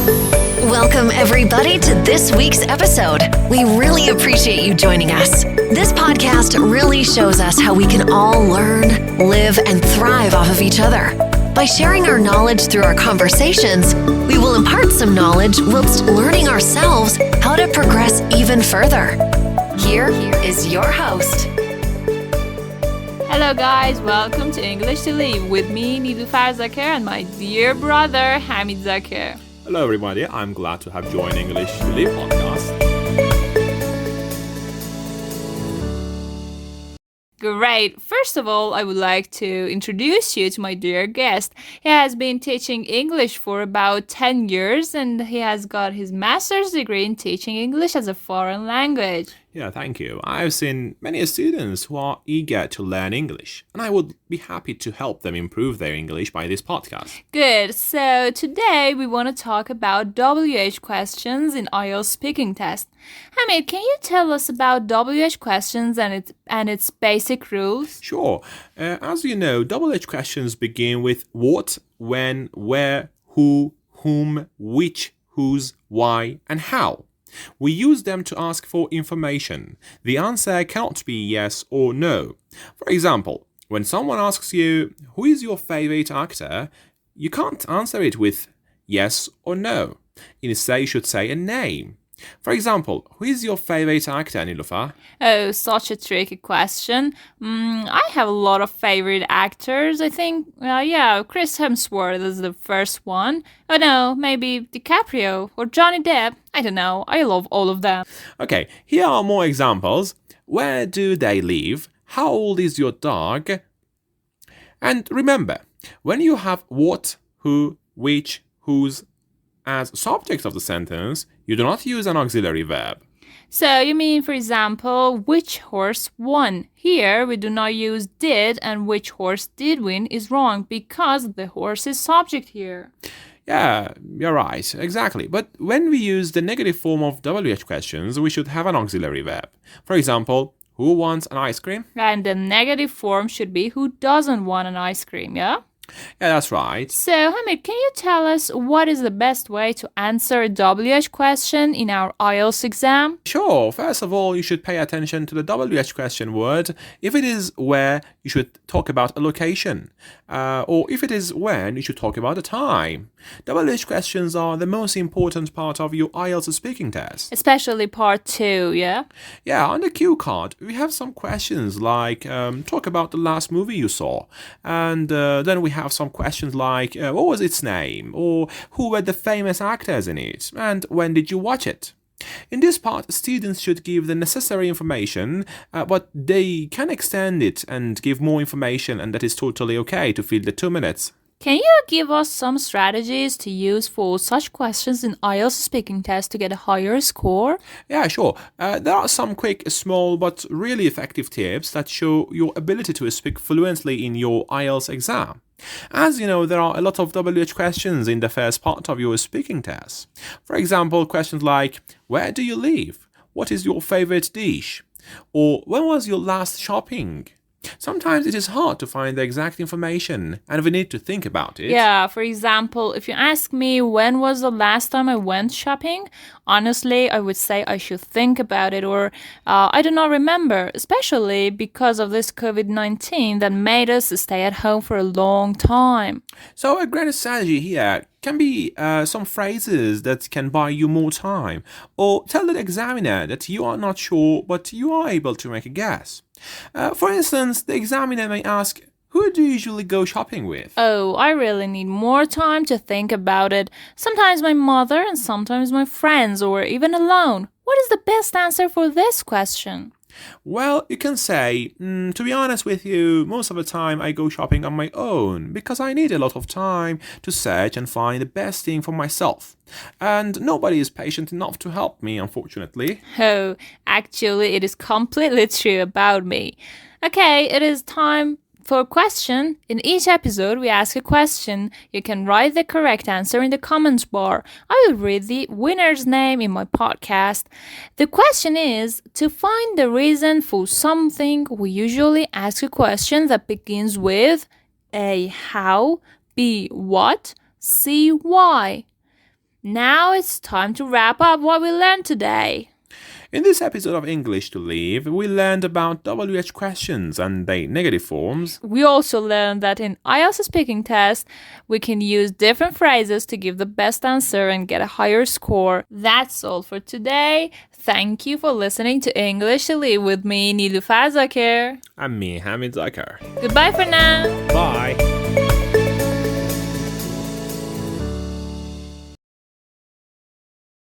Welcome, everybody, to this week's episode. We really appreciate you joining us. This podcast really shows us how we can all learn, live, and thrive off of each other. By sharing our knowledge through our conversations, we will impart some knowledge whilst learning ourselves how to progress even further. Here is your host. Hello guys, welcome to English to Live with me, Nilufar Zakir, and my dear brother, Hamid Zakir. Hello everybody, I'm glad to have joined English to Live podcast. Great. First of all, I would like to introduce you to my dear guest. He has been teaching English for about 10 years and he has got his master's degree in teaching English as a foreign language. Yeah, thank you. I've seen many students who are eager to learn English, and I would be happy to help them improve their English by this podcast. Good. So today we want to talk about WH questions in IELTS speaking test. Hamid, can you tell us about WH questions and its basic rules? Sure. As you know, WH questions begin with what, when, where, who, whom, which, whose, why, and how. We use them to ask for information. The answer cannot be yes or no. For example, when someone asks you, who is your favorite actor? You can't answer it with yes or no. Instead, you should say a name. For example, who is your favorite actor, Nilufar? Oh, such a tricky question. I have a lot of favorite actors. I think, Chris Hemsworth is the first one. Oh no, maybe DiCaprio or Johnny Depp. I don't know. I love all of them. Okay, here are more examples. Where do they live? How old is your dog? And remember, when you have what, who, which, whose as subject of the sentence, you do not use an auxiliary verb. So you mean, for example, which horse won? Here we do not use did, and which horse did win is wrong because the horse is subject here. Yeah, you're right, exactly. But when we use the negative form of WH questions, we should have an auxiliary verb. For example, who wants an ice cream? And the negative form should be who doesn't want an ice cream, yeah? Yeah, that's right. So, Hamid, can you tell us what is the best way to answer a WH question in our IELTS exam? Sure. First of all, you should pay attention to the WH question word. If it is where, you should talk about a location. Or if it is when, you should talk about a time. WH questions are the most important part of your IELTS speaking test. Especially part 2, yeah? Yeah, on the cue card, we have some questions like talk about the last movie you saw. And then we have some questions like what was its name? Or who were the famous actors in it? And when did you watch it? In this part, students should give the necessary information, but they can extend it and give more information, and that is totally okay to fill the 2 minutes. Can you give us some strategies to use for such questions in IELTS speaking test to get a higher score? Yeah, sure. There are some quick, small, but really effective tips that show your ability to speak fluently in your IELTS exam. As you know, there are a lot of WH questions in the first part of your speaking test. For example, questions like, where do you live? What is your favorite dish? Or when was your last shopping? Sometimes it is hard to find the exact information, and we need to think about it. Yeah, for example, if you ask me when was the last time I went shopping, honestly, I would say I should think about it, or I do not remember, especially because of this COVID-19 that made us stay at home for a long time. So a great strategy here can be some phrases that can buy you more time, or tell the examiner that you are not sure, but you are able to make a guess. For instance, the examiner may ask, who do you usually go shopping with? Oh, I really need more time to think about it. Sometimes my mother and sometimes my friends, or even alone. What is the best answer for this question? Well, you can say, to be honest with you, most of the time I go shopping on my own because I need a lot of time to search and find the best thing for myself. And nobody is patient enough to help me, unfortunately. Oh, actually, it is completely true about me. Okay, it is time for a question. In each episode, we ask a question. You can write the correct answer in the comments bar. I will read the winner's name in my podcast. The question is, to find the reason for something, we usually ask a question that begins with A. How, B. What, C. Why. Now it's time to wrap up what we learned today. In this episode of English to Live, we learned about WH questions and their negative forms. We also learned that in IELTS speaking test, we can use different phrases to give the best answer and get a higher score. That's all for today. Thank you for listening to English to Live with me, Nilüfer Zakir. And me, Hamid Zakir. Goodbye for now. Bye.